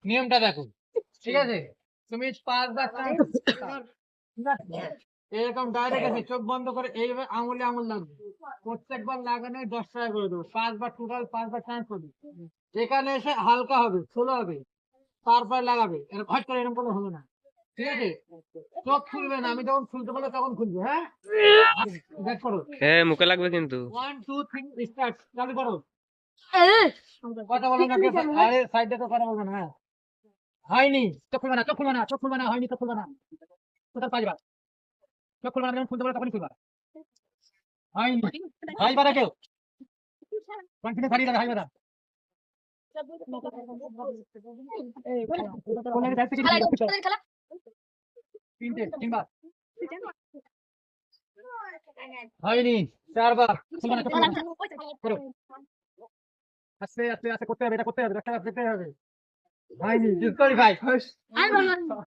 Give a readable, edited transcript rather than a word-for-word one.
নিয়মটা দেখো, ঠিক আছে? তুমি 5 বার এরকম ডাইরেক্ট আছে, চোখ বন্ধ করে এইভাবে আঙুলে আঙুল লাগবে। প্রত্যেকবার লাগানো 10 টাকা করে দেবো। 5 বার টোটাল 5 বার চান্স করবে। এখানে এসে হালকা হবে, স্লো হবে, তারপর লাগাবে। এরকম হট করে এরকম কোনো হবে না, ঠিক আছে? চোখ খুলবে না, আমি যখন খুলতে বলবো তখন খুলবে, হ্যাঁ? ব্যাক করো। হ্যাঁ, মুখে লাগবে কিন্তু। 1 2 3 স্টার্ট, চালু করো। কথা বলো না, আরে সাইডে তো কথা বলবে না, হ্যাঁ? হয়নি, চোখ খুলবে না, চোখ খুলবে না, চোখ খুলবে না, হয়নি, চোখ খুলবে না। টোটাল 5 বার। চোখ খুলবে না, যখন খুলতে বলবো তখনই খুলবা। হয়নি, হাইবারা কেউ কন্টিনিউ ছাড়িয়ে যাবে, হাইবারা কোন জায়গায় থেকে তিনটে, তিনবার। হয়নি, 4 বার। খুলবে না, চোখ খুলবে না। করো, আস্তে আস্তে আস্তে করতে হবে, এটা করতে হবে, একটা দেখতে হবে। হয়নি, ডিসকোয়ালিফাই।